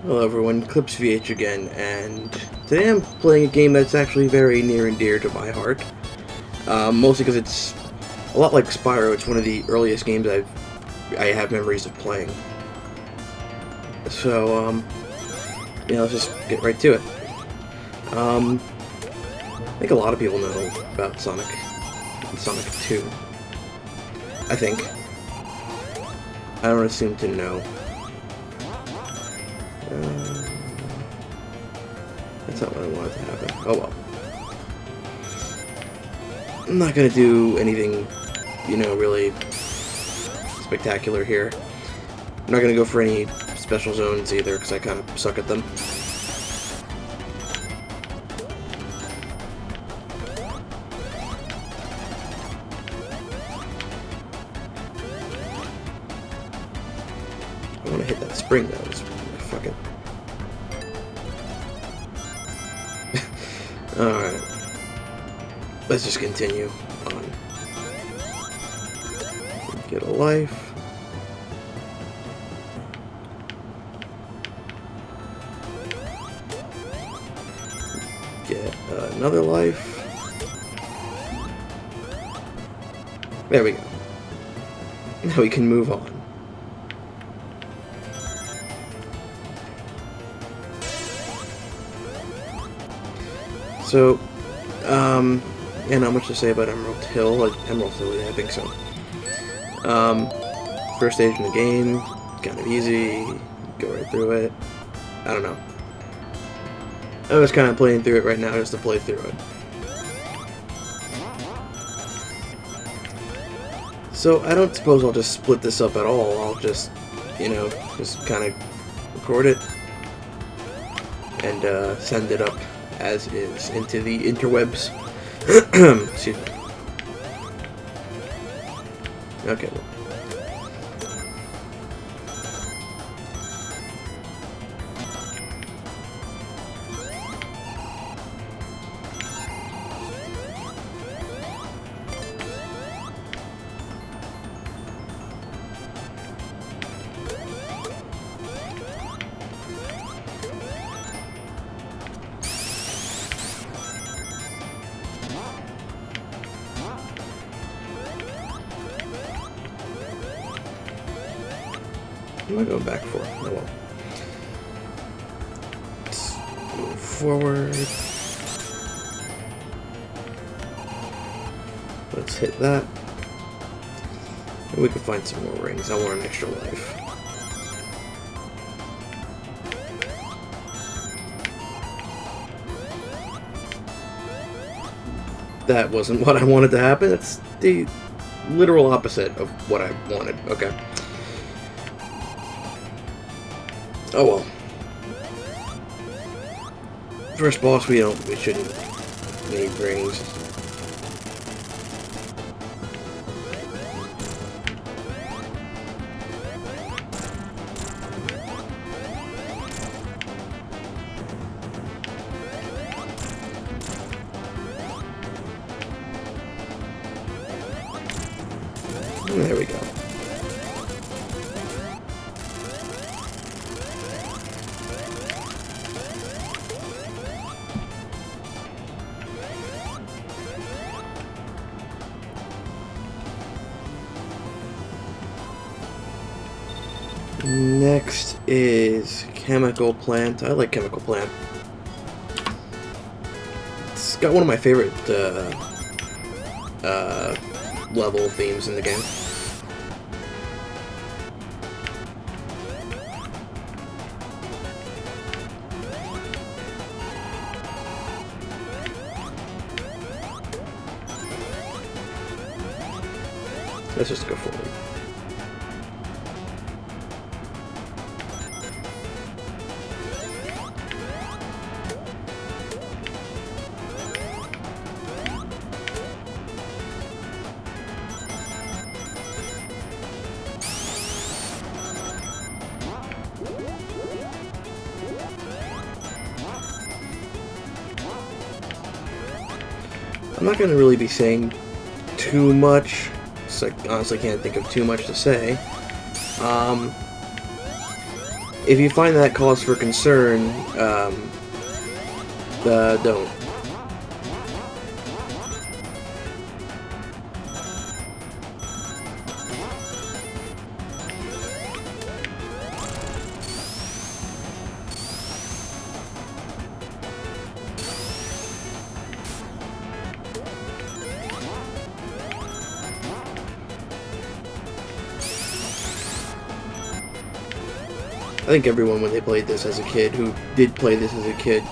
Hello everyone, clipsvh again, and today I'm playing a game that's actually very near and dear to my heart. Mostly because it's a lot like Spyro. It's one of the earliest games I have memories of playing. So, let's just get right to it. I think a lot of people know about Sonic and Sonic 2. I think. I don't assume to know. That's not what I wanted to happen. Oh well. I'm not gonna do anything, really spectacular here. I'm not gonna go for any special zones either, because I kind of suck at them. I want to hit that spring though. Fuck it. Alright. Let's just continue on. Get a life. Get another life. There we go. Now we can move on. So, yeah, not much to say about Emerald Hill. Emerald Hill, yeah, I think so. First stage in the game, kind of easy, go right through it. I don't know. I was kind of playing through it right now just to play through it. So, I don't suppose I'll just split this up at all. I'll just, just kind of record it and send it up as is into the interwebs. Excuse me. Okay. Well. What am I going back for? Oh well. Let's move forward. Let's hit that. And we can find some more rings. I want an extra life. That wasn't what I wanted to happen. That's the literal opposite of what I wanted. Okay. Oh well. First boss, we shouldn't need rings. There we go. Next is Chemical Plant. I like Chemical Plant. It's got one of my favorite level themes in the game. Let's just go forward. I'm not going to really be saying too much, so I honestly can't think of too much to say. if you find that cause for concern, don't. I think everyone, when they played this as a kid, who did play this as a kid,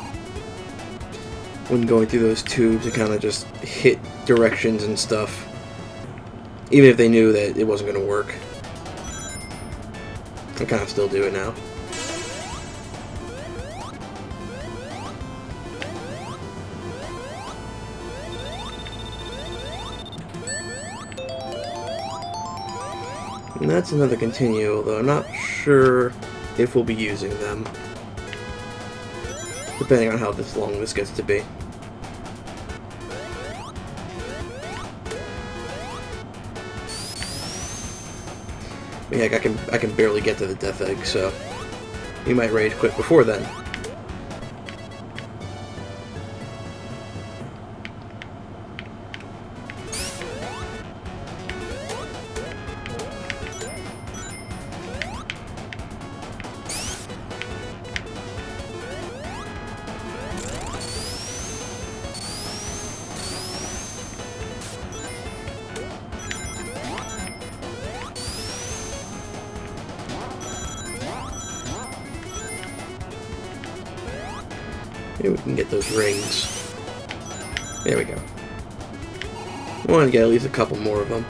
when going through those tubes, it kind of just hit directions and stuff, even if they knew that it wasn't going to work. I kind of still do it now. And that's another continue, although I'm not sure if we'll be using them, depending on how long this gets to be. Yeah, I can barely get to the death egg, so you might rage quit before then. Maybe we can get those rings. There we go. I want to get at least a couple more of them.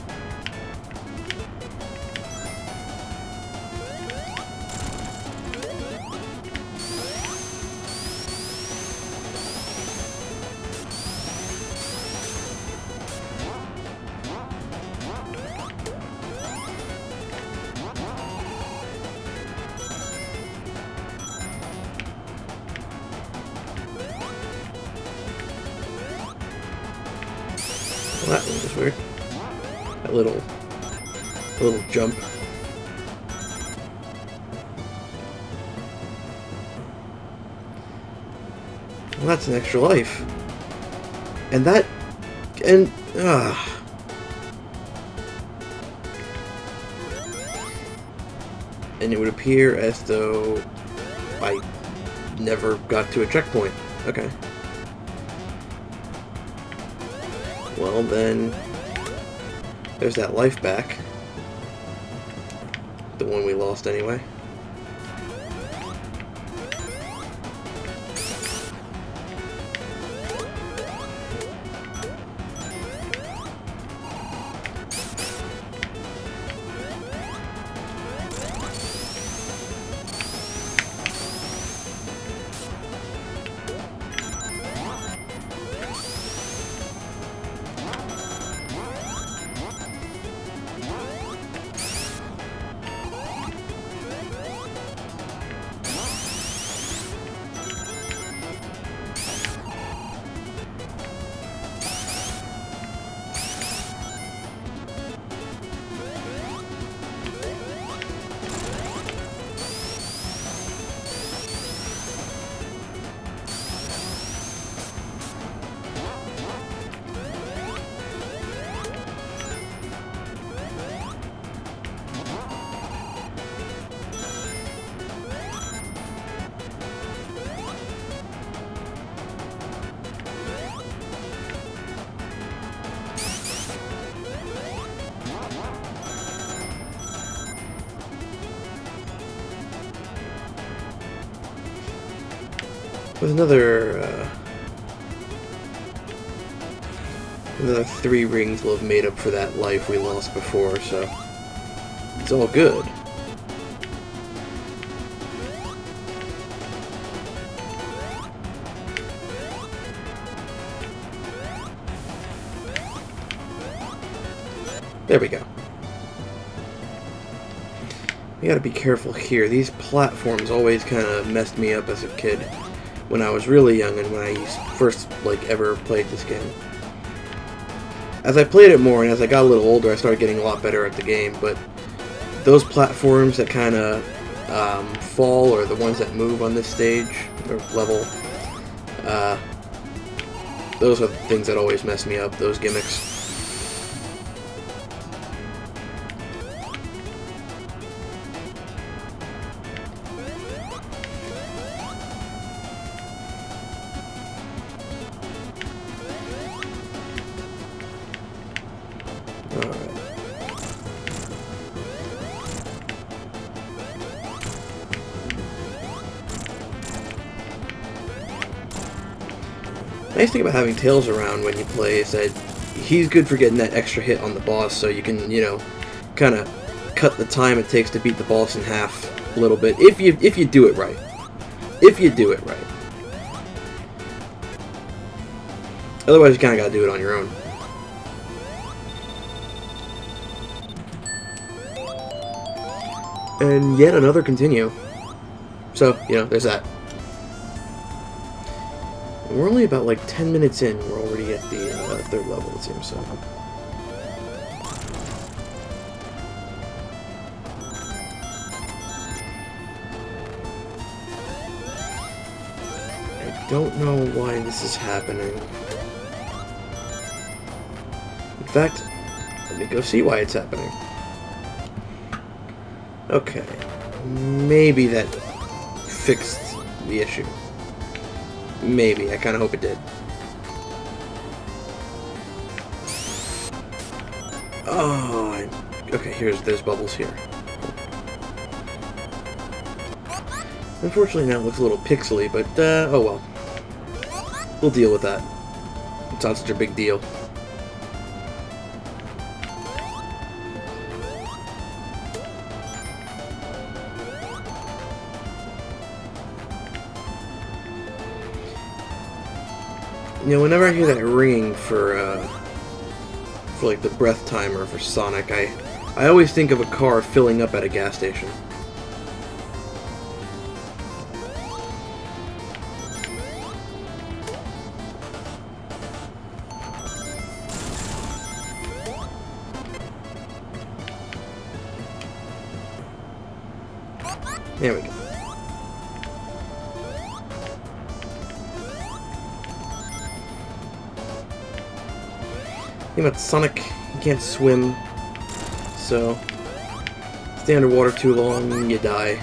Well, that one was weird. That little jump. Well, that's an extra life. And that... and... And it would appear as though I never got to a checkpoint. Okay. Well, then, there's that life back. The one we lost anyway. There's another 3 rings will have made up for that life we lost before, so it's all good. There we go. We gotta be careful here. These platforms always kind of messed me up as a kid when I was really young and when I first ever played this game. As I played it more and as I got a little older, I started getting a lot better at the game, but those platforms that kind of fall, or the ones that move on this stage or level. Those are the things that always mess me up, those gimmicks. Nice thing about having Tails around when you play is that he's good for getting that extra hit on the boss, so you can, you know, kind of cut the time it takes to beat the boss in half a little bit, if you do it right. If you do it right. Otherwise, you kind of got to do it on your own. And yet another continue. So, you know, there's that. We're only about like 10 minutes in. We're already at the third level, it seems so. I don't know why this is happening. In fact, let me go see why it's happening. Okay. Maybe that fixed the issue. Maybe. I kind of hope it did. Oh, okay, there's bubbles here. Unfortunately now it looks a little pixely, but oh well. We'll deal with that. It's not such a big deal. You know, whenever I hear that ringing for like the breath timer for Sonic, I always think of a car filling up at a gas station. There we go. Thing about Sonic, he can't swim, so stay underwater too long, you die.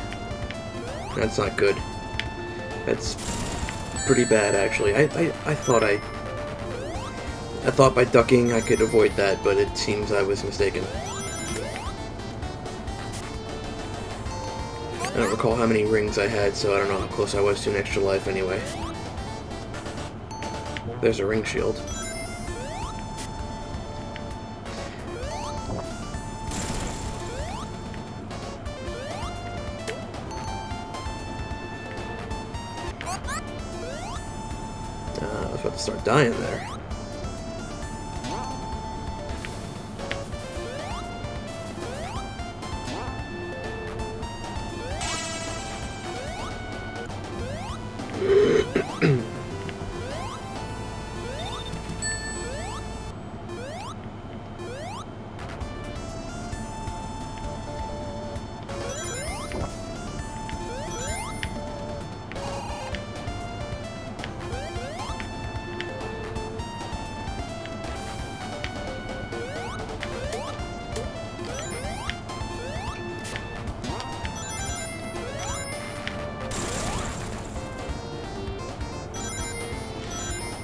That's not good. That's pretty bad, actually. I thought by ducking I could avoid that, but it seems I was mistaken. I don't recall how many rings I had, so I don't know how close I was to an extra life anyway. There's a ring shield. I was about to start dying there.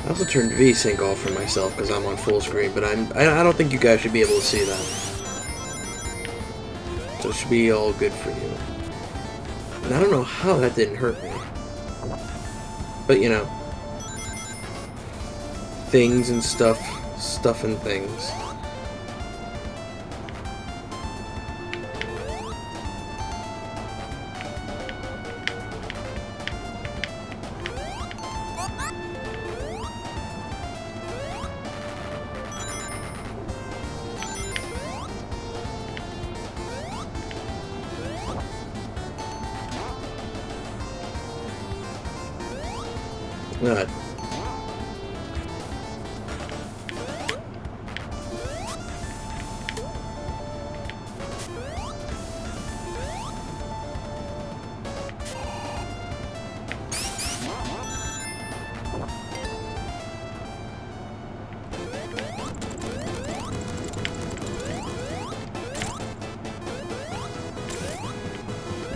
I also turned VSync off for myself because I'm on full screen, but I don't think you guys should be able to see that. So it should be all good for you. And I don't know how that didn't hurt me. But you know, things and stuff and things. Not.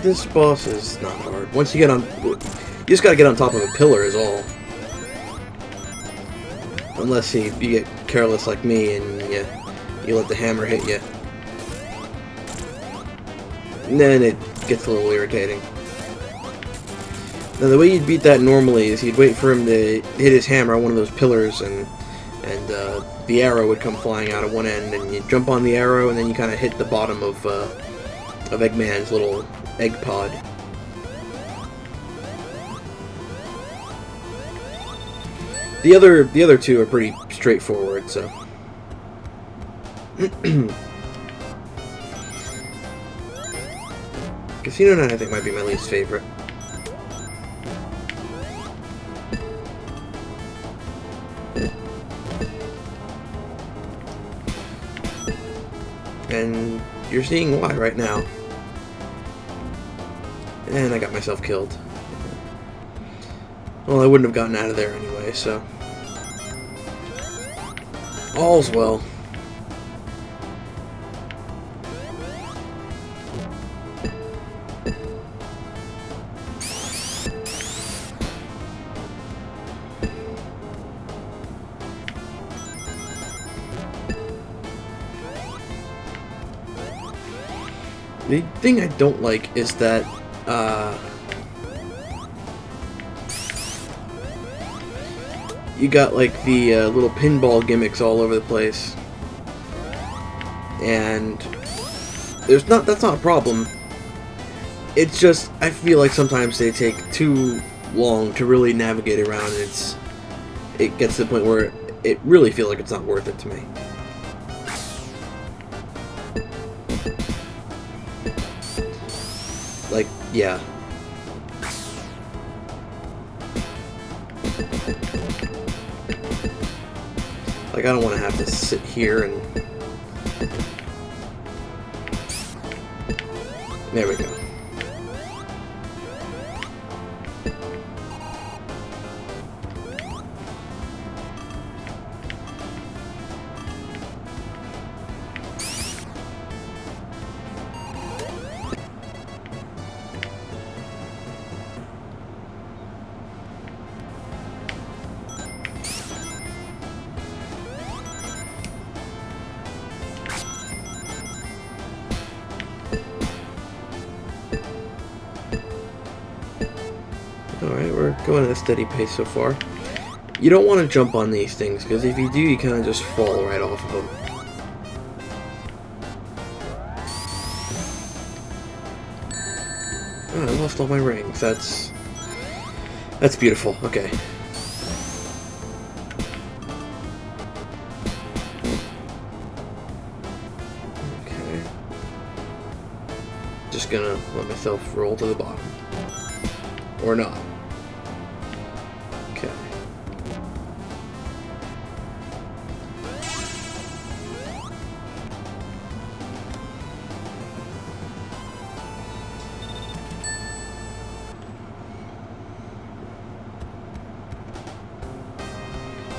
This boss is not hard. Once you get on... You just gotta get on top of a pillar is all. Unless you get careless like me and you let the hammer hit you. And then it gets a little irritating. Now the way you'd beat that normally is you'd wait for him to hit his hammer on one of those pillars, and the arrow would come flying out of one end, and you jump on the arrow, and then you kind of hit the bottom of Eggman's little egg pod. The other two are pretty straightforward, so. Casino Night, I think, might be my least favorite. And you're seeing why right now. And I got myself killed. Well, I wouldn't have gotten out of there anyway, so. All's well. The thing I don't like is that, you got, like, the little pinball gimmicks all over the place. And that's not a problem. It's just, I feel like sometimes they take too long to really navigate around, and it gets to the point where it really feels like it's not worth it to me. Like, yeah. Like, I don't want to have to sit here and... There we go. Alright, we're going at a steady pace so far. You don't want to jump on these things, because if you do, you kind of just fall right off of them. Oh, I lost all my rings. That's beautiful. Okay. Okay. Just gonna let myself roll to the bottom. Or not. Okay.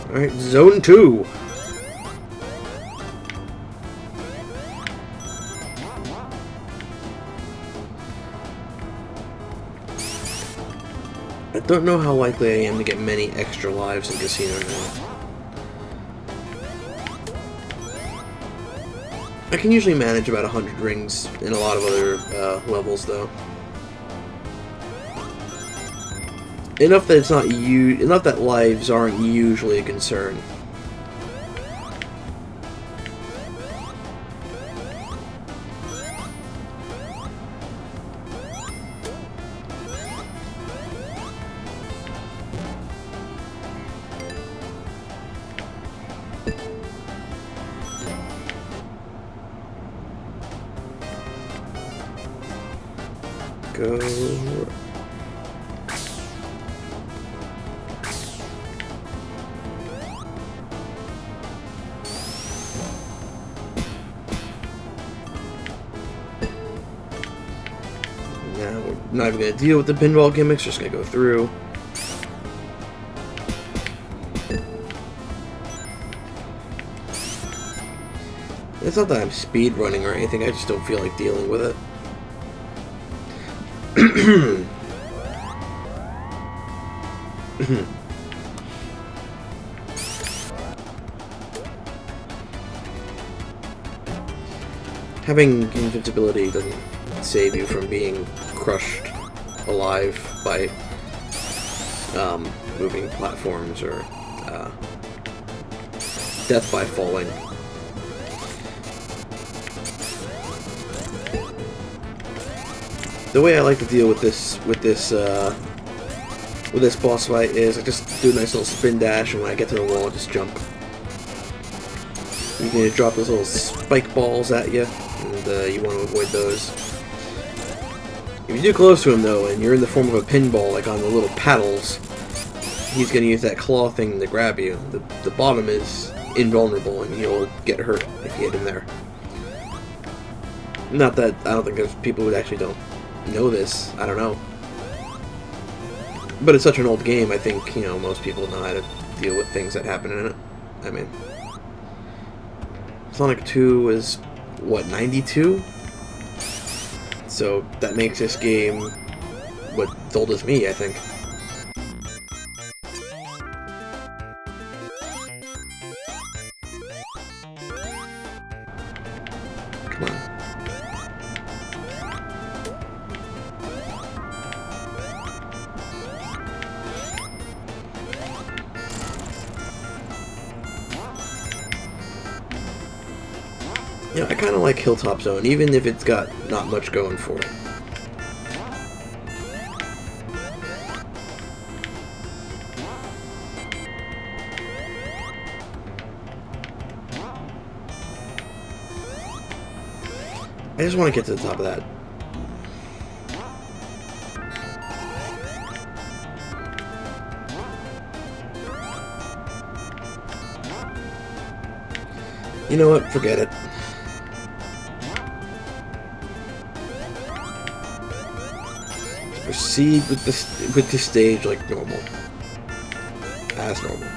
Alright, Zone 2. I don't know how likely I am to get many extra lives in Casino Night. I can usually manage about 100 rings in a lot of other levels, though. Enough that it's not enough that lives aren't usually a concern. Go. Now we're not even going to deal with the pinball gimmicks, just going to go through. It's not that I'm speed running or anything, I just don't feel like dealing with it. Having invincibility doesn't save you from being crushed alive by moving platforms or death by falling. The way I like to deal with this boss fight is I just do a nice little spin dash, and when I get to the wall, I just jump. You can just drop those little spike balls at you, and you want to avoid those. If you do close to him though, and you're in the form of a pinball, like on the little paddles, he's going to use that claw thing to grab you. The bottom is invulnerable, and you'll get hurt if you hit him there. Not that I don't think there's people who actually don't know this. I don't know. But it's such an old game, I think, you know, most people know how to deal with things that happen in it. I mean, Sonic 2 was, what, 92? So that makes this game what as old as me, I think. Come on. Yeah, I kind of like Hilltop Zone, even if it's got not much going for it. I just want to get to the top of that. You know what? Forget it. Proceed with this stage like normal. As normal.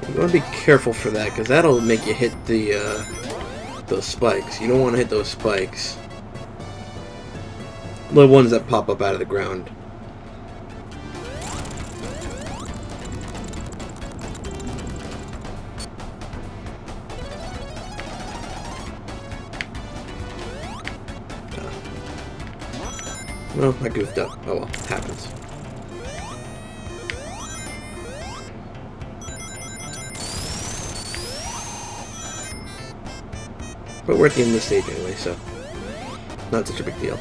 You want to be careful for that, because that'll make you hit the those spikes. You don't want to hit those spikes. The ones that pop up out of the ground. Well, I goofed up. Oh well, happens. But we're at the end of the stage anyway, so not such a big deal.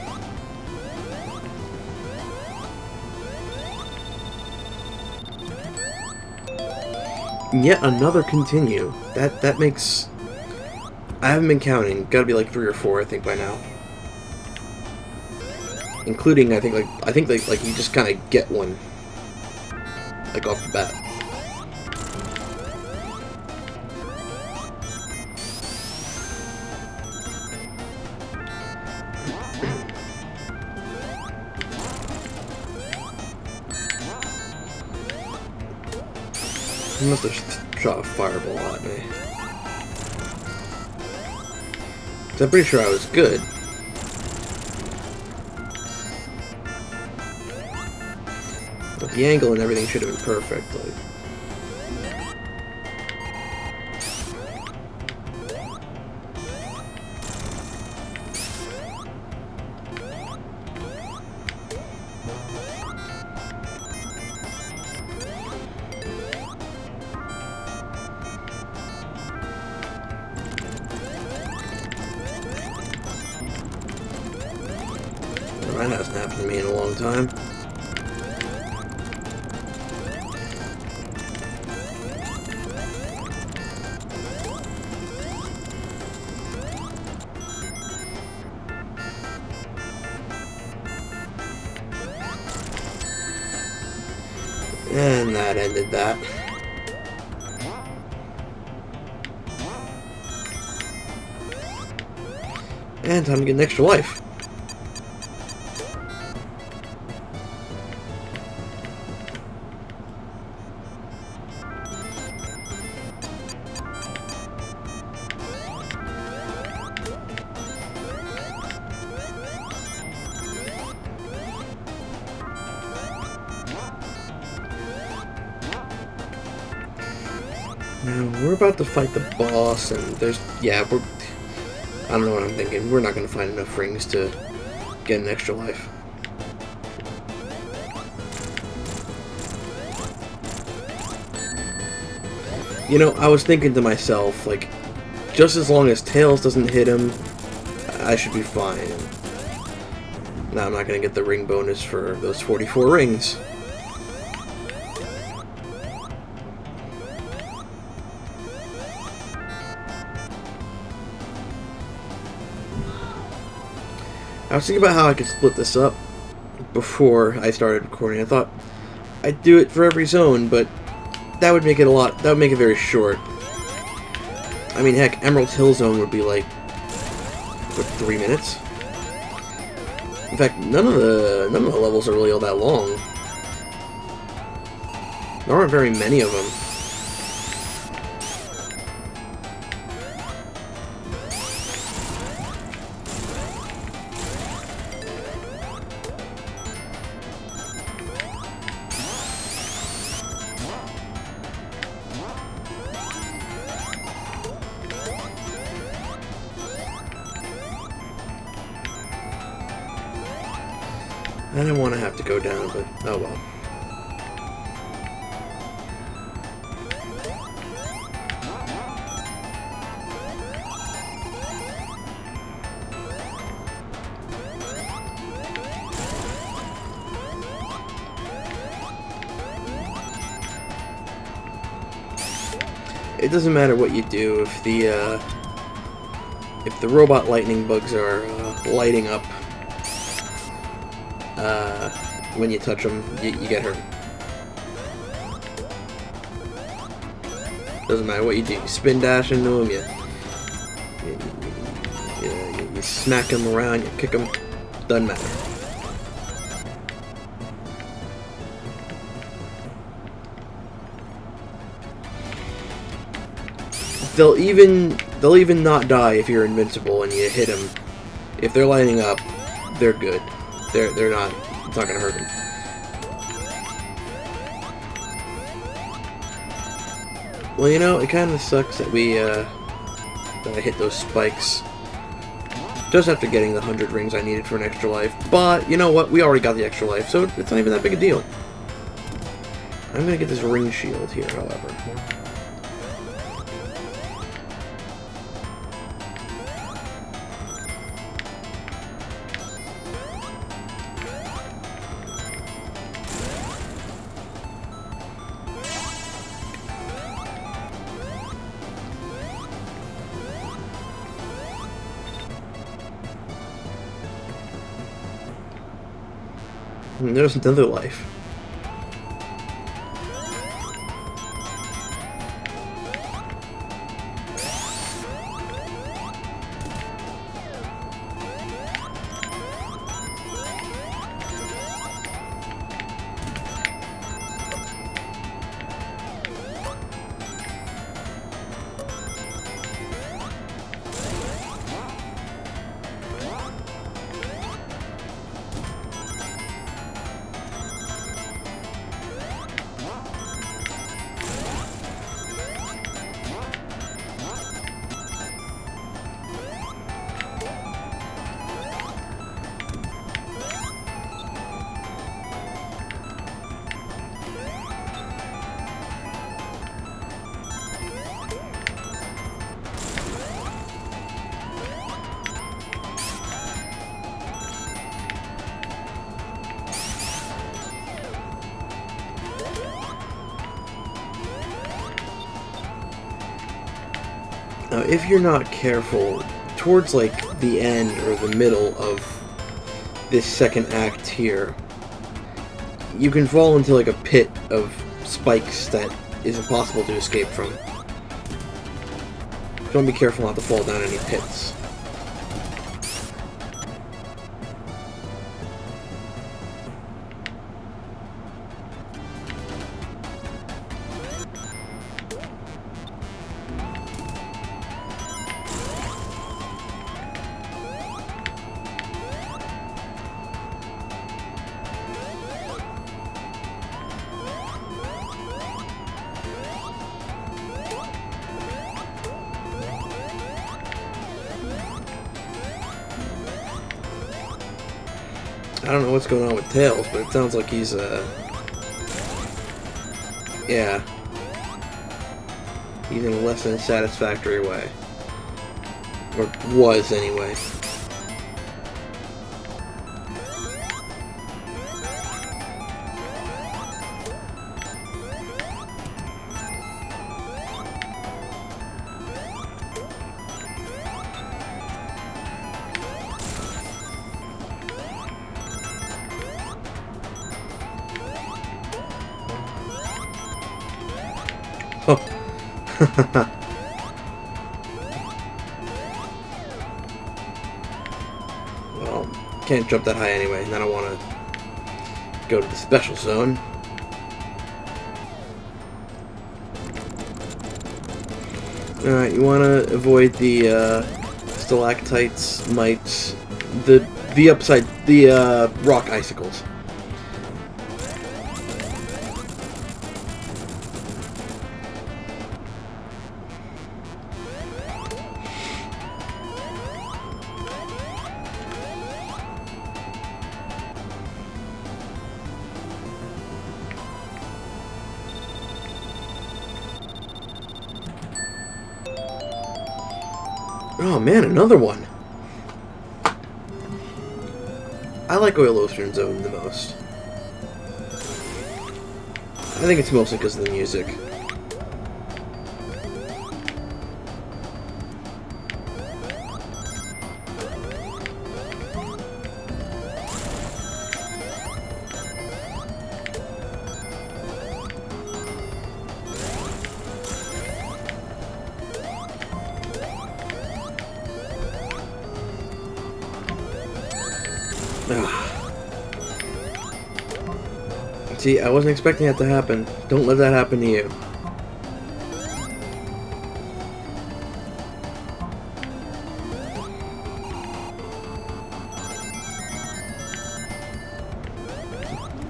Yet another continue. That makes... I haven't been counting. Gotta be like 3 or 4, I think, by now. Including, I think you just kind of get one, like off the bat. He must have shot a fireball at me. 'Cause I'm pretty sure I was good. The angle and everything should have been perfect. Like, that hasn't happened to me in a long time. And that ended that. And time to get an extra life. Now, we're about to fight the boss, and there's, yeah, I don't know what I'm thinking. We're not going to find enough rings to get an extra life. You know, I was thinking to myself, like, just as long as Tails doesn't hit him, I should be fine. Now I'm not going to get the ring bonus for those 44 rings. I was thinking about how I could split this up before I started recording. I thought I'd do it for every zone, but that would make it that would make it very short. I mean, heck, Emerald Hill Zone would be like, what, 3 minutes? In fact, none of the levels are really all that long. There aren't very many of them. I didn't want to have to go down, but oh well. It doesn't matter what you do if the robot lightning bugs are lighting up. When you touch them, you get hurt. Doesn't matter what you do. You spin dash into them, you smack them around, you kick them. Doesn't matter. They'll even not die if you're invincible and you hit them. If they're lighting up, they're good. They're not. It's not gonna hurt them. Well, you know, it kind of sucks that that I hit those spikes just after getting the 100 rings I needed for an extra life. But you know what? We already got the extra life, so it's not even that big a deal. I'm gonna get this ring shield here, however. And there's another life. Now, if you're not careful, towards like the end or the middle of this second act here, you can fall into like a pit of spikes that is impossible to escape from. Don't be careful not to fall down any pits. I don't know what's going on with Tails, but it sounds like he's, yeah. He's in a less than satisfactory way. Or was, anyway. Oh. Well, can't jump that high anyway, and I don't want to go to the special zone. Alright, you want to avoid the stalactites, mites, the rock icicles. Oh man, another one! I like Oil Ocean Zone the most. I think it's mostly because of the music. See, I wasn't expecting that to happen. Don't let that happen to you.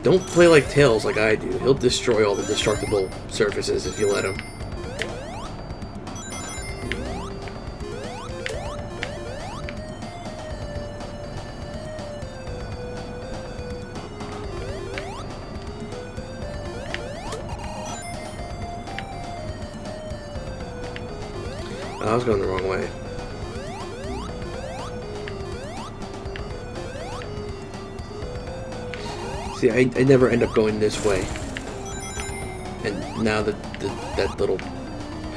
Don't play like Tails like I do. He'll destroy all the destructible surfaces if you let him. I was going the wrong way. See, I never end up going this way. And now that little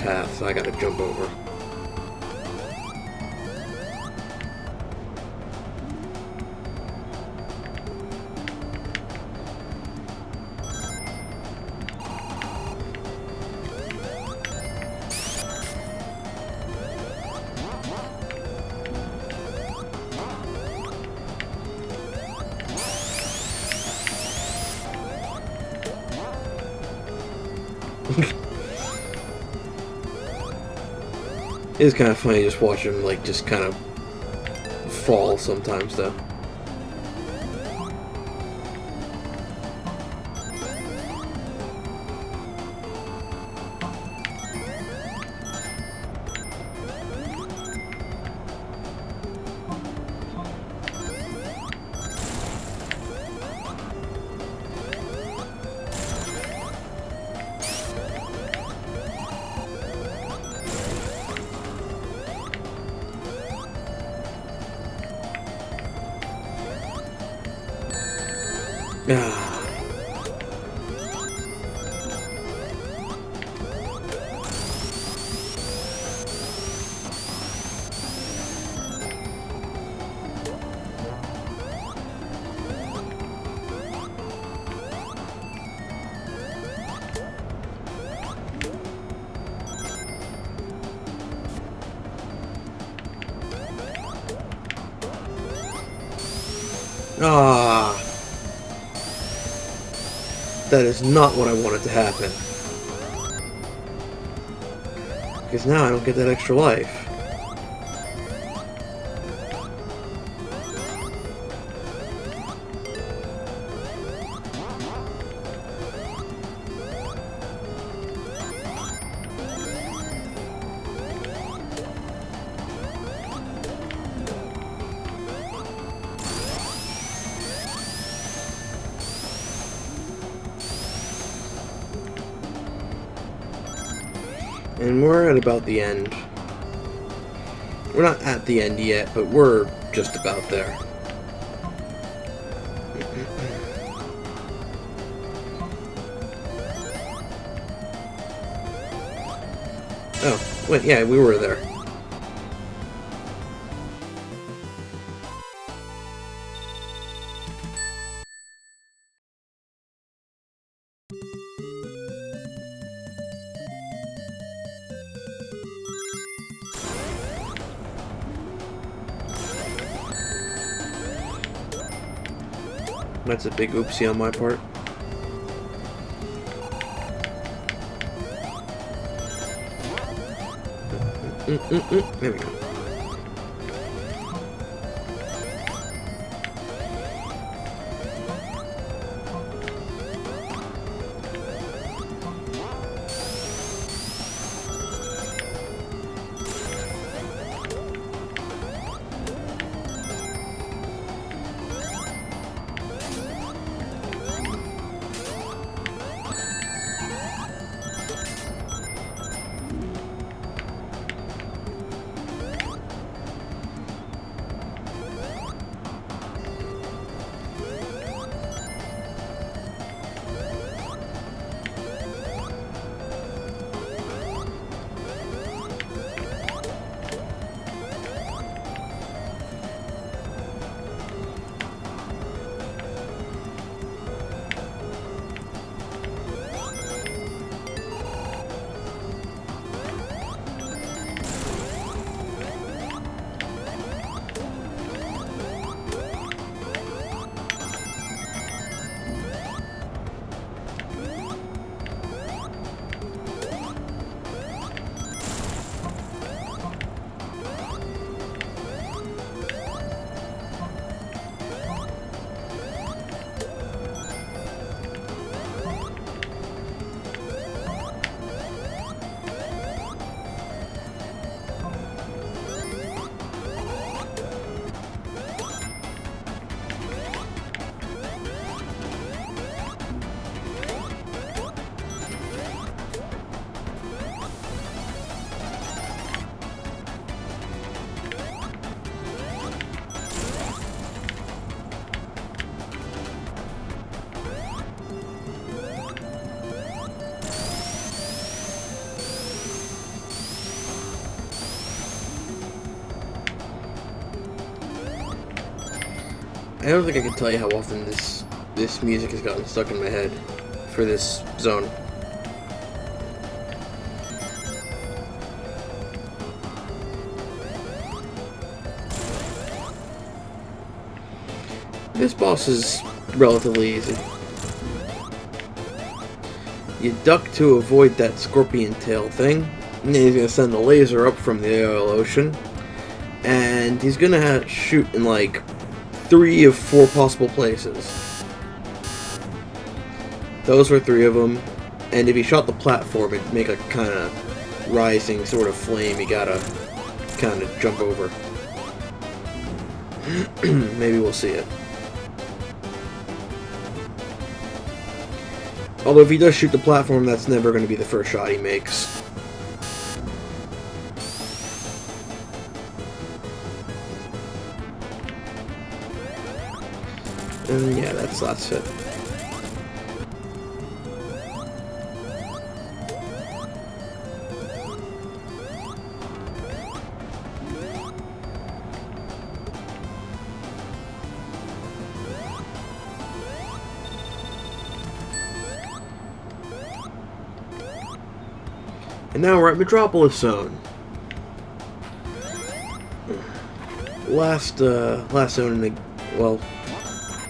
path I gotta jump over. It is kind of funny just watching him, like, just kind of fall sometimes, though. Ah, that is not what I wanted to happen. Because now I don't get that extra life. And we're at about the end. We're not at the end yet, but we're just about there. Oh, wait, yeah, we were there. That's a big oopsie on my part. There we go. I don't think I can tell you how often this music has gotten stuck in my head for this zone. This boss is relatively easy. You duck to avoid that scorpion tail thing, and then he's going to send a laser up from the ocean, and he's going to shoot in like 3 of 4 possible places. Those were 3 of them, and if he shot the platform, it'd make a kind of rising sort of flame you gotta kind of jump over. Maybe we'll see it. Although if he does shoot the platform, that's never going to be the first shot he makes. And yeah, that's it. And now we're at Metropolis Zone. Last zone in the, well,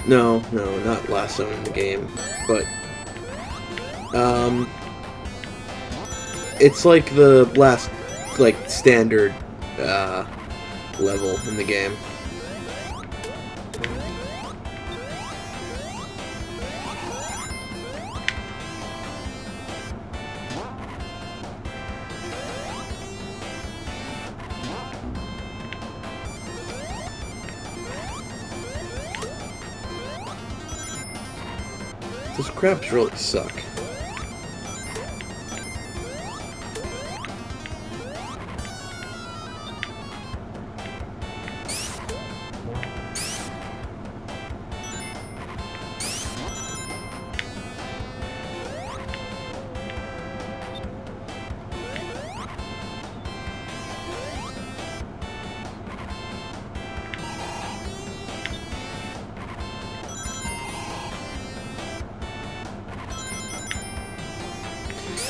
No, not last zone in the game, but it's like the last, like, standard level in the game. Those crabs really suck.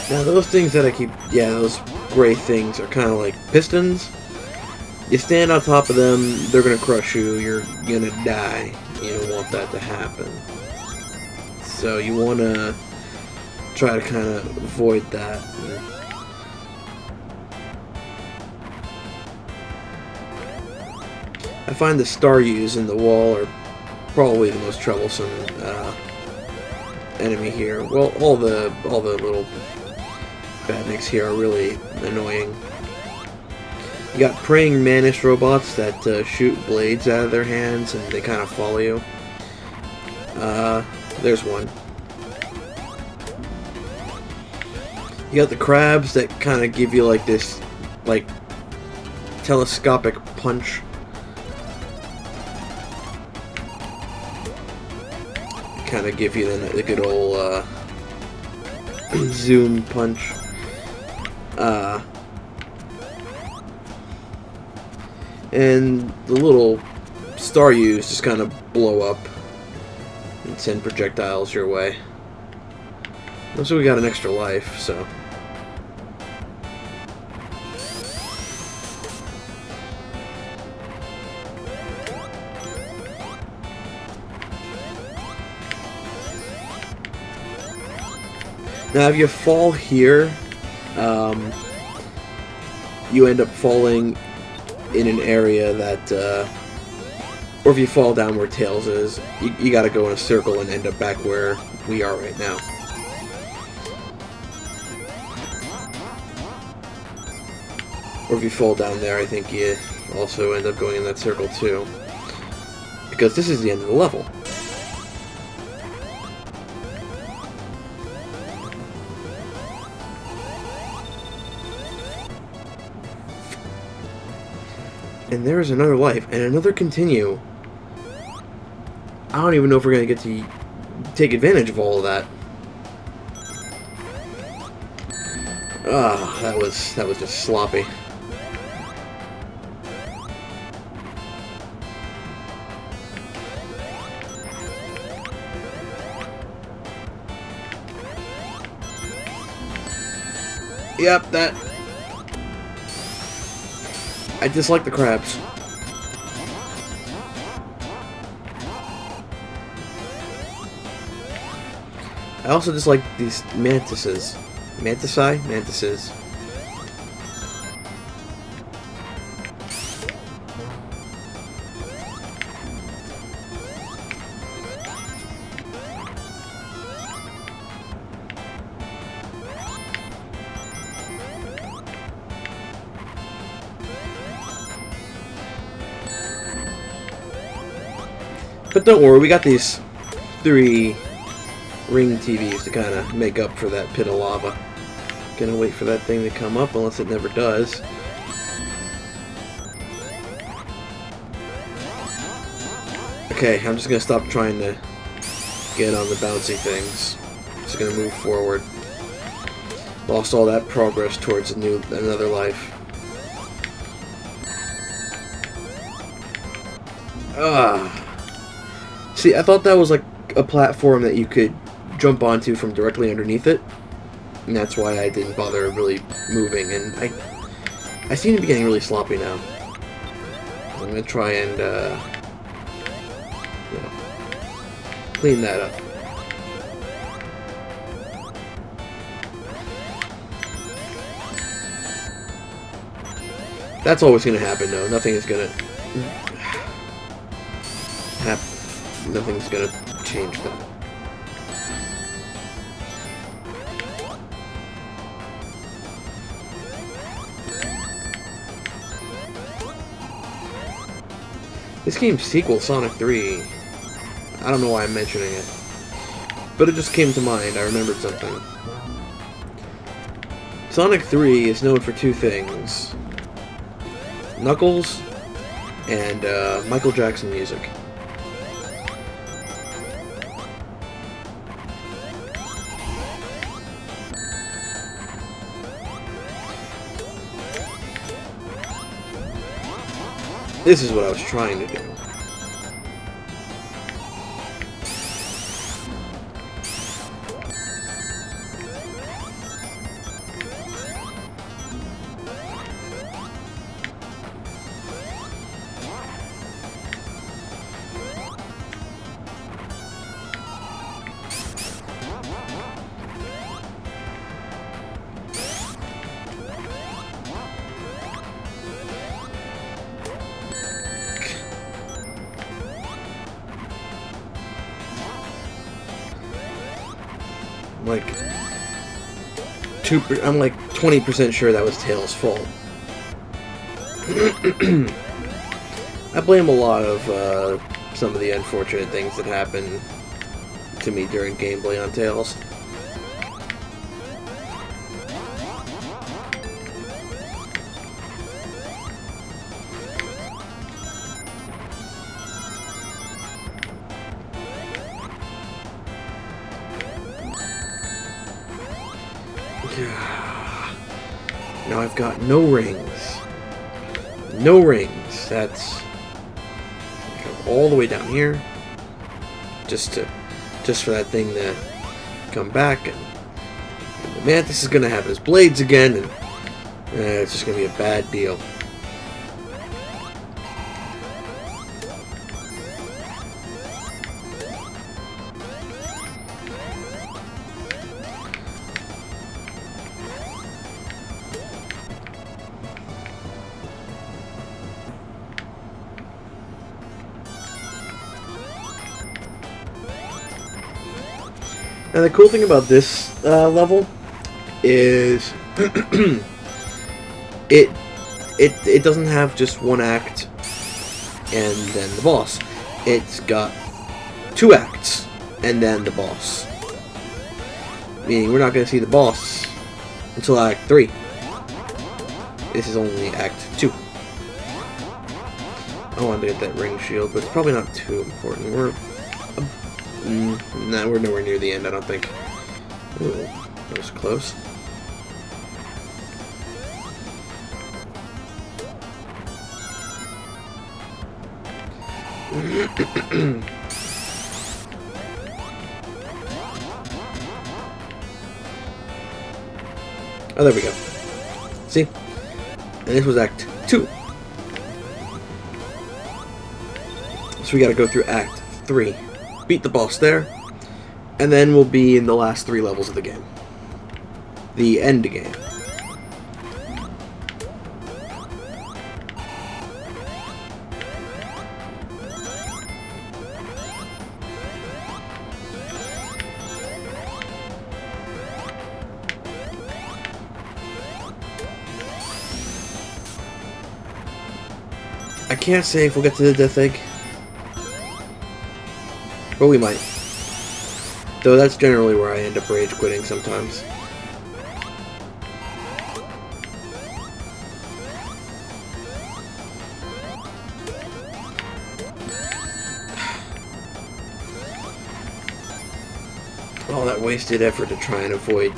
Now those things that I keep, yeah, those gray things are kind of like pistons. You stand on top of them, they're gonna crush you, you're gonna die. You don't want that to happen. So you wanna try to kind of avoid that. I find the Staryus in the wall are probably the most troublesome enemy here. Well, all the little badniks here are really annoying. You got praying mantis robots that shoot blades out of their hands and they kind of follow you. There's one. You got the crabs that kind of give you like this, like, telescopic punch. Kind of give you the good old zoom punch. And the little Staryus just kind of blow up and send projectiles your way. Also, we got an extra life, so. Now, if you fall here, you end up falling in an area that, or if you fall down where Tails is, you gotta go in a circle and end up back where we are right now. Or if you fall down there, I think you also end up going in that circle too. Because this is the end of the level. And there's another life, and another continue. I don't even know if we're going to get to take advantage of all of that. Ah, that was just sloppy. Yep, that... I dislike the crabs. I also dislike these mantises. Mantises. But don't worry, we got these 3 ring TVs to kind of make up for that pit of lava. Gonna wait for that thing to come up, unless it never does. Okay, I'm just gonna stop trying to get on the bouncy things. Just gonna move forward. Lost all that progress towards another life. See, I thought that was like a platform that you could jump onto from directly underneath it, and that's why I didn't bother really moving. And I seem to be getting really sloppy now. I'm gonna try and clean that up. That's always going to happen, though. Nothing's going to change that. This game's sequel, Sonic 3, I don't know why I'm mentioning it, but it just came to mind. I remembered something. Sonic 3 is known for two things: Knuckles and Michael Jackson music. This is what I was trying to do. I'm like 20% sure that was Tails' fault. I blame a lot of some of the unfortunate things that happen to me during gameplay on Tails. Now I've got no rings. No rings. That's all the way down here. Just for that thing to come back, and the Mantis is gonna have his blades again, and it's just gonna be a bad deal. And the cool thing about this level is it doesn't have just one act and then the boss. It's got two acts and then the boss. Meaning we're not going to see the boss until Act 3. This is only Act 2. I wanted to get that ring shield, but it's probably not too important. Nah, we're nowhere near the end, I don't think. Ooh, that was close. Oh, there we go. See? And this was Act 2. So we gotta go through Act 3. Beat the boss there, and then we'll be in the last 3 levels of the game. The end game. I can't say if we'll get to the death egg. But we might. Though that's generally where I end up rage quitting sometimes. All that wasted effort to try and avoid.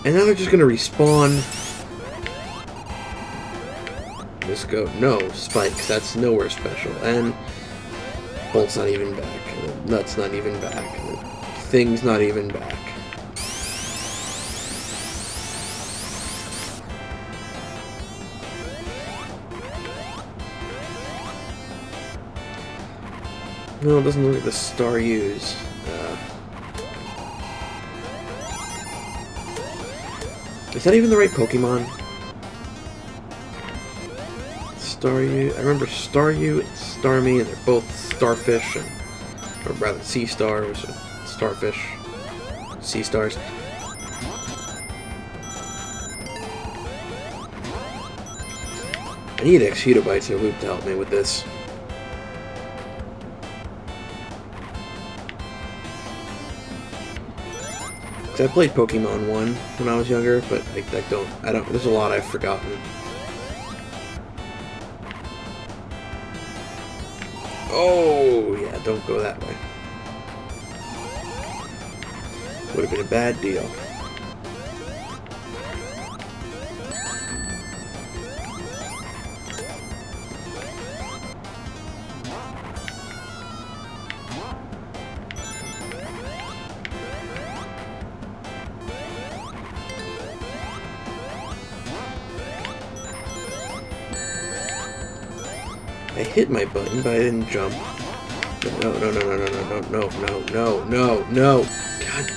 And now they're just gonna respawn. Just go. No, spikes. That's nowhere special. And Bolt's not even back. Nut's not even back. Thing's not even back. No, it doesn't look like the Staryus. Is that even the right Pokemon? Staryu. I remember Staryu and Starmie, and they're both starfish, or rather sea stars, or starfish, sea stars. I need Executobites or Loop to help me with this. Cause I played Pokemon 1 when I was younger, but I don't, there's a lot I've forgotten. Oh, yeah, don't go that way. Would have been a bad deal. I hit my button, but I didn't jump. No, no, no, no, no, no, no, no, no, no, no. God.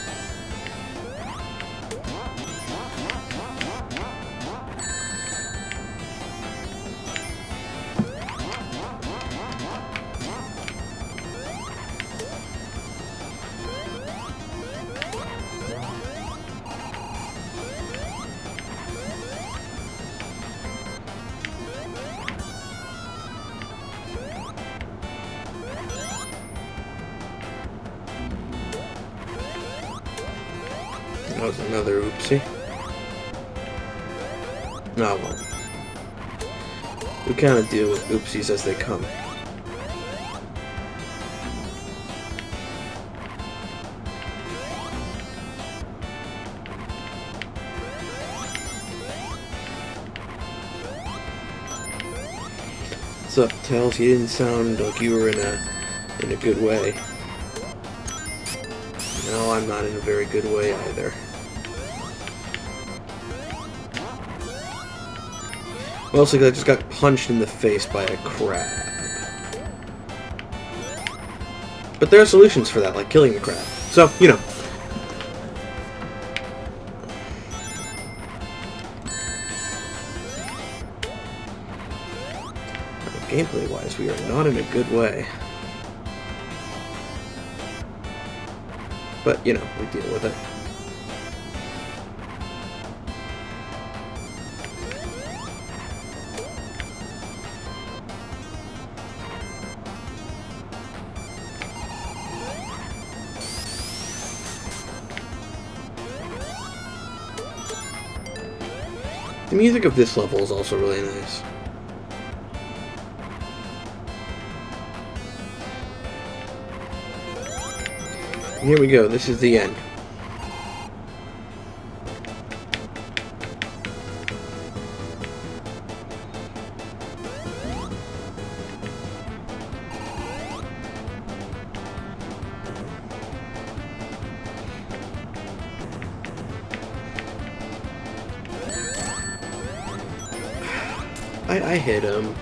That was another oopsie. Oh well. We kind of deal with oopsies as they come. What's up, Tails? You didn't sound like you were in a good way. No, I'm not in a very good way either. Mostly because I just got punched in the face by a crab. But there are solutions for that, like killing the crab. So, you know. Gameplay-wise, we are not in a good way. But, you know, we deal with it. The music of this level is also really nice. Here we go, this is the end. I hit him.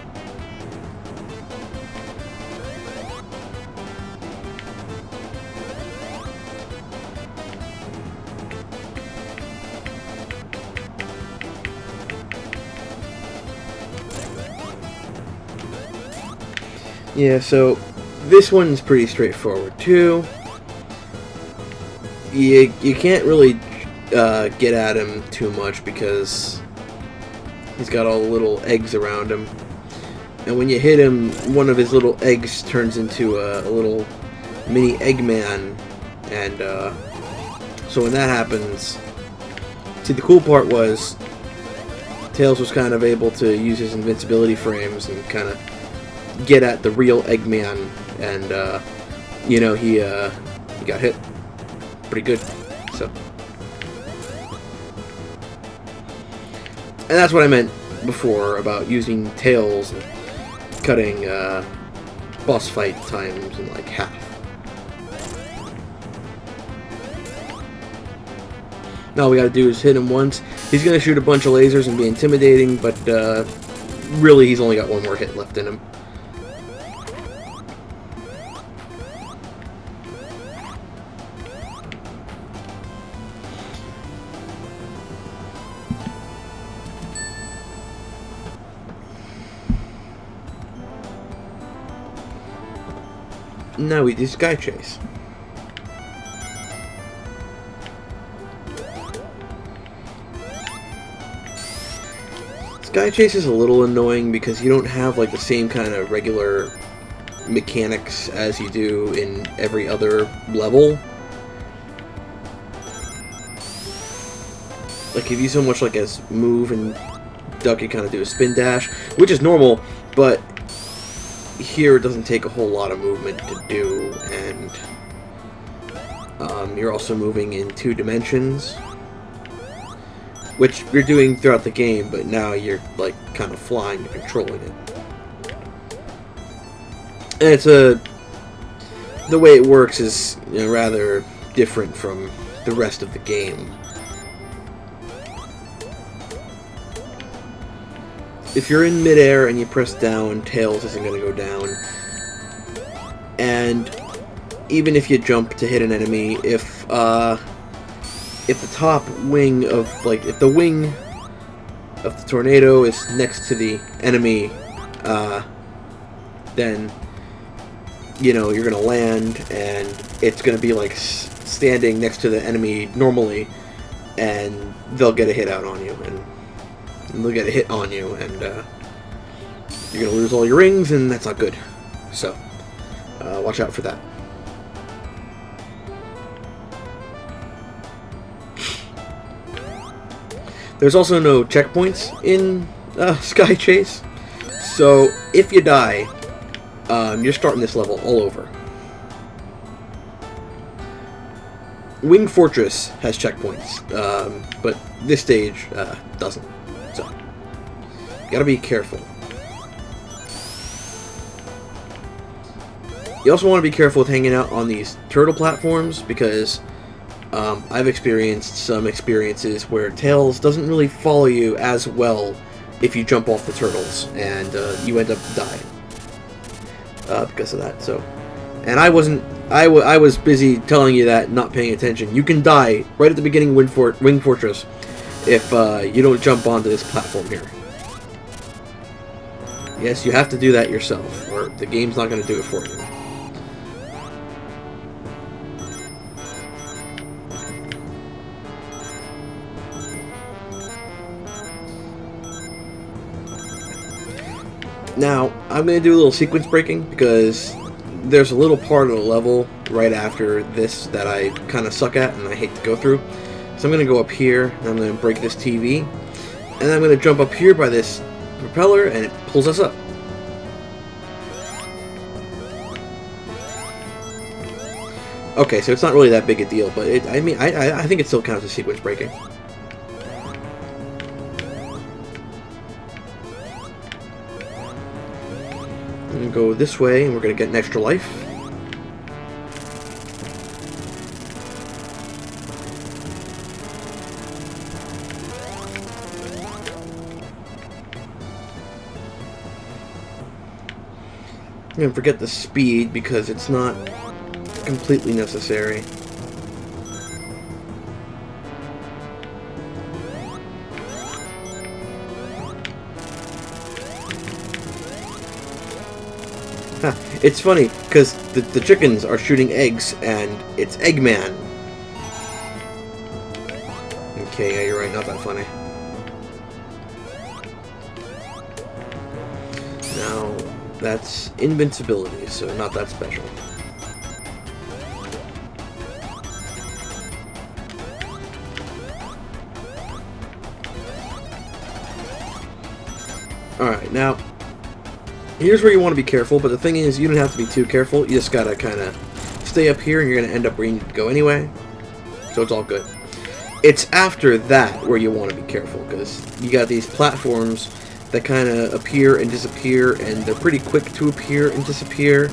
Yeah, so this one's pretty straightforward too. You can't really get at him too much because he's got all the little eggs around him. And when you hit him, one of his little eggs turns into a little mini Eggman. And so when that happens... See, the cool part was Tails was kind of able to use his invincibility frames and kind of get at the real Eggman. And, you know, he got hit pretty good. So... And that's what I meant before about using Tails and cutting boss fight times in like half. Now all we gotta do is hit him once. He's gonna shoot a bunch of lasers and be intimidating, but really he's only got one more hit left in him. Now we do Sky Chase. Sky Chase is a little annoying because you don't have like the same kind of regular mechanics as you do in every other level. Like if you so much like as move and duck, you kind of do a spin dash, which is normal, but here it doesn't take a whole lot of movement to do, and you're also moving in 2 dimensions, which you're doing throughout the game, but now you're like kind of flying and controlling it. And it's the way it works is, you know, rather different from the rest of the game. If you're in midair and you press down, Tails isn't going to go down. And even if you jump to hit an enemy, if the top wing of, like, if the wing of the tornado is next to the enemy, then, you know, you're going to land, and it's going to be, like, standing next to the enemy normally, and they'll get a hit out on you, and they'll get a hit on you, and you're going to lose all your rings, and that's not good. So, watch out for that. There's also no checkpoints in Sky Chase, so if you die, you're starting this level all over. Wing Fortress has checkpoints, but this stage doesn't. So, gotta be careful. You also want to be careful with hanging out on these turtle platforms, because I've experienced some experiences where Tails doesn't really follow you as well if you jump off the turtles, and you end up dying because of that. So, and I was busy telling you that, not paying attention. You can die right at the beginning of Wing Fortress if you don't jump onto this platform here. Yes, you have to do that yourself, or the game's not going to do it for you. Now, I'm going to do a little sequence breaking, because there's a little part of the level right after this that I kind of suck at and I hate to go through. So I'm going to go up here, and I'm going to break this TV, and then I'm going to jump up here by this propeller, and it pulls us up. Okay, so it's not really that big a deal, but I think it still counts as sequence breaking. I'm going to go this way, and we're going to get an extra life. I'm going to forget the speed because it's not completely necessary. It's funny, because the chickens are shooting eggs, and it's Eggman. Okay, yeah, you're right, not that funny. Now, that's invincibility, so not that special. Alright, now, here's where you want to be careful, but the thing is, you don't have to be too careful. You just gotta kind of stay up here, and you're gonna end up where you need to go anyway. So it's all good. It's after that where you want to be careful, because you got these platforms that kind of appear and disappear, and they're pretty quick to appear and disappear.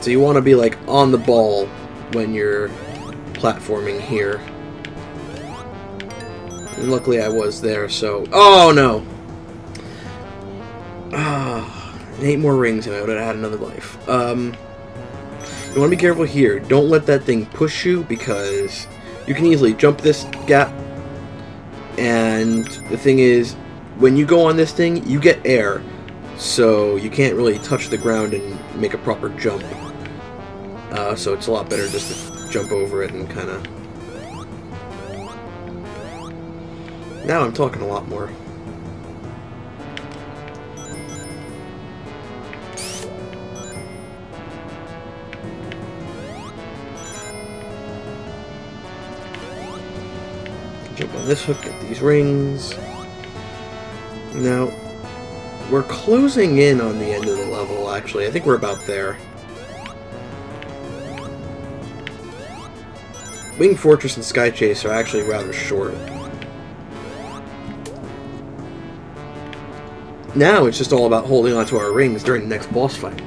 So you want to be like on the ball when you're platforming here. And luckily I was there, so... Oh no! 8 more rings and I would have had another life. You want to be careful here. Don't let that thing push you, because you can easily jump this gap. And the thing is, when you go on this thing, you get air. so you can't really touch the ground and make a proper jump. So it's a lot better just to jump over it and kind of... Now I'm talking a lot more. Jump on this hook, get these rings. Now, we're closing in on the end of the level, actually. I think we're about there. Wing Fortress and Sky Chase are actually rather short. Now it's just all about holding onto our rings during the next boss fight.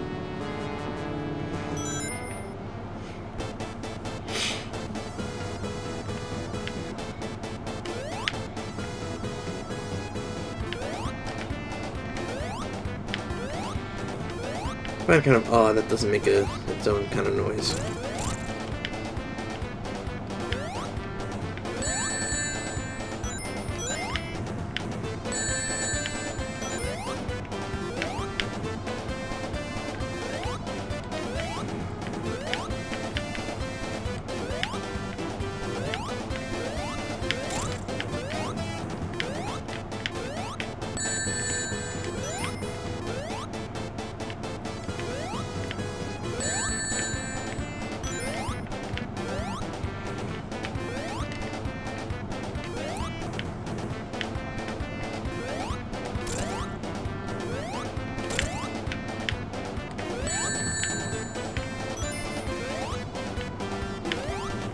I find it kind of odd that doesn't make its own kind of noise.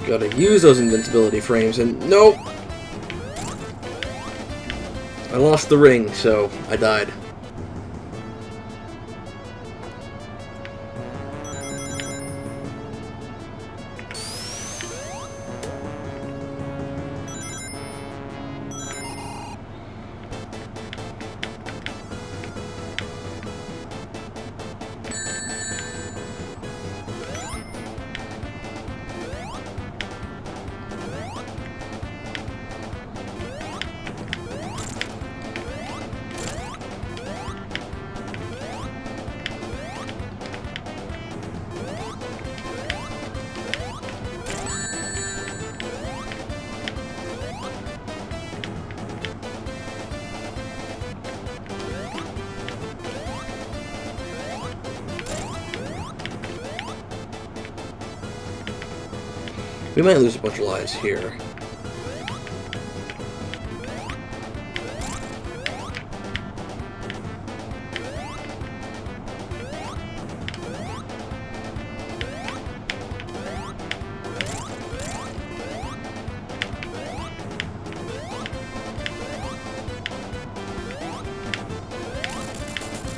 Gotta use those invincibility frames, and nope! I lost the ring, so I died. We might lose a bunch of lives here.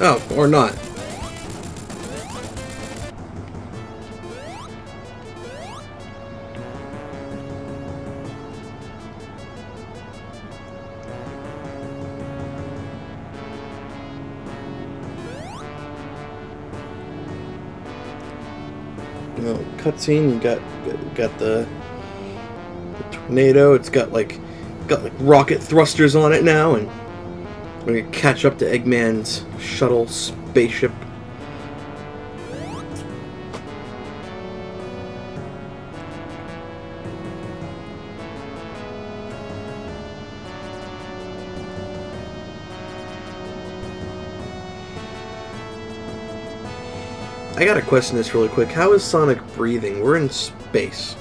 Oh, or not. No, cutscene. You got the tornado. It's got like rocket thrusters on it now, and we're gonna catch up to Eggman's shuttle spaceship. I gotta question this really quick. How is Sonic breathing? We're in space.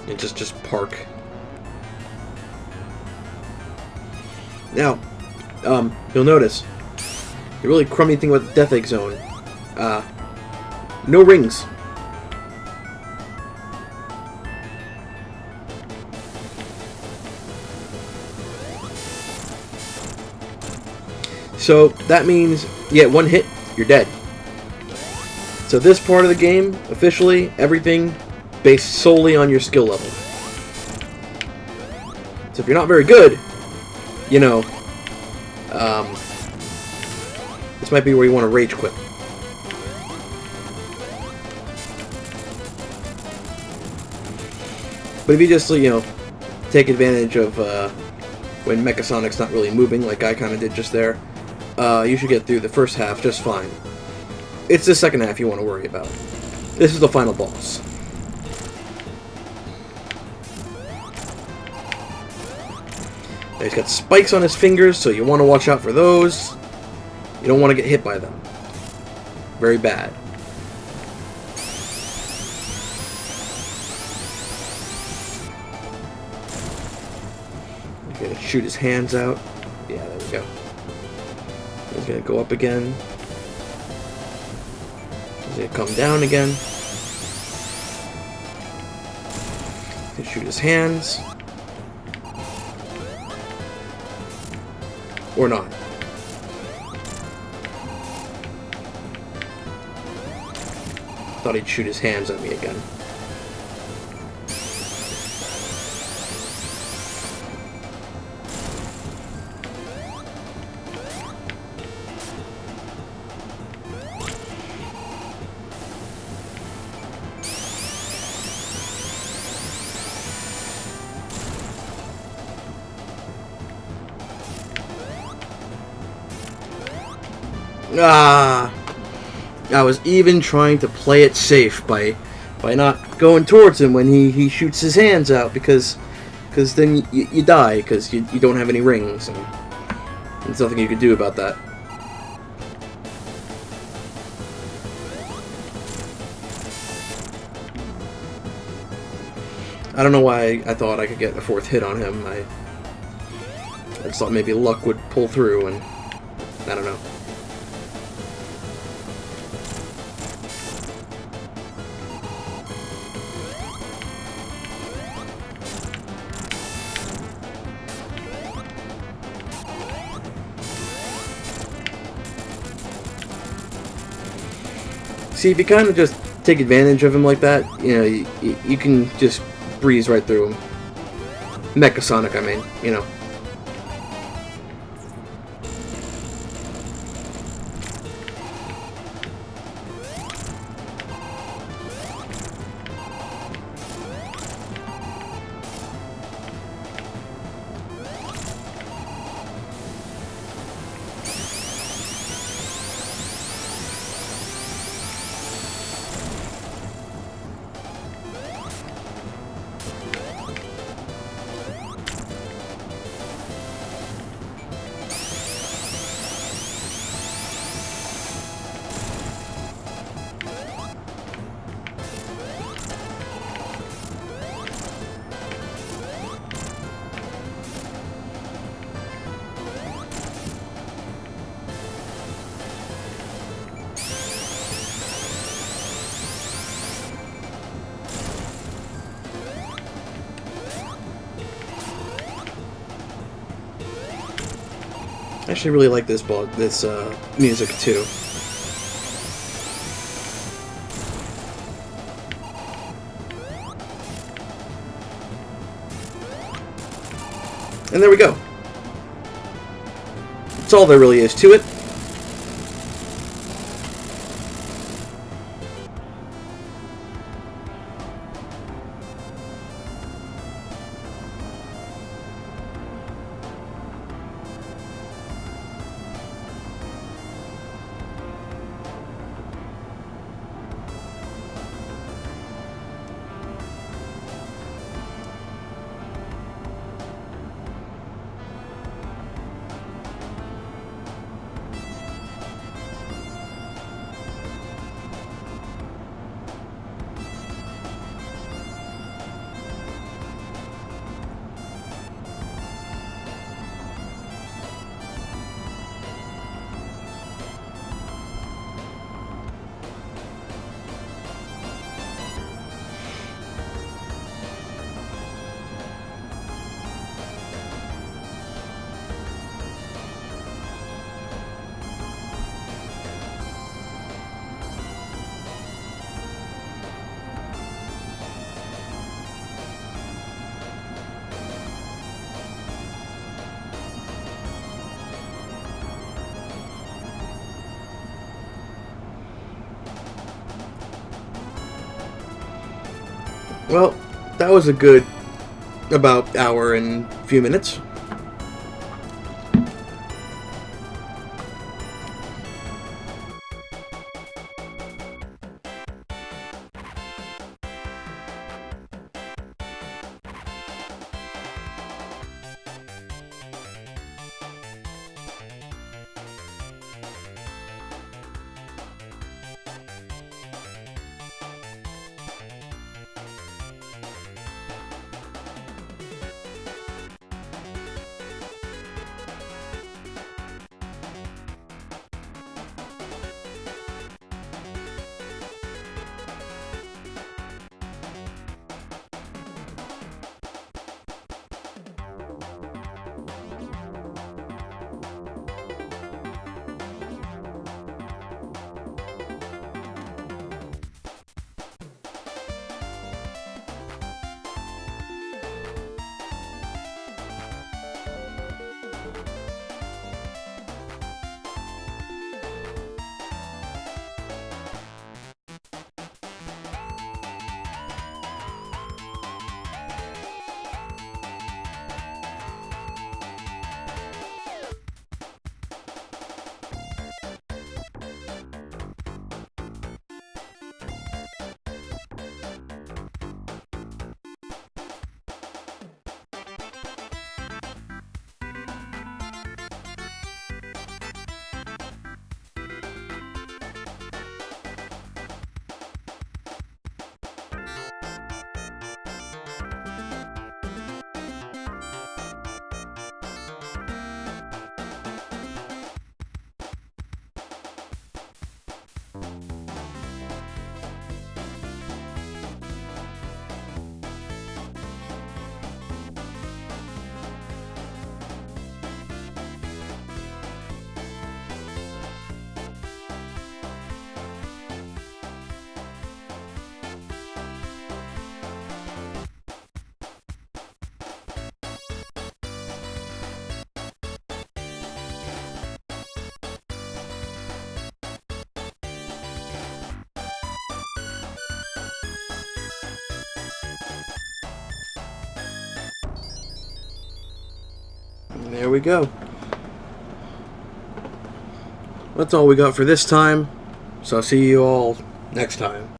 And just park. Now, you'll notice the really crummy thing about the Death Egg Zone. No rings. So that means you get one hit, you're dead. So this part of the game, officially, everything based solely on your skill level. So if you're not very good, you know, this might be where you want to rage quit. But if you just, you know, take advantage of when Mecha Sonic's not really moving like I kind of did just there, you should get through the first half just fine. It's the second half you want to worry about. This is the final boss. He's got spikes on his fingers, so you want to watch out for those. You don't want to get hit by them. Very bad. He's gonna shoot his hands out. Yeah, there we go. He's gonna go up again. He's gonna come down again. He's gonna shoot his hands. Or not. Thought he'd shoot his hands at me again. Ah! I was even trying to play it safe by not going towards him when he shoots his hands out, because then you die because you don't have any rings, and there's nothing you can do about that. I don't know why I thought I could get a fourth hit on him. I just thought maybe luck would pull through, and I don't know. See, if you kind of just take advantage of him like that, you know, you can just breeze right through him. Mecha Sonic, I mean, you know. I actually really like this music too. And there we go. That's all there really is to it. Well, that was a good about hour and few minutes. there we go. That's all we got for this time. So I'll see you all next time.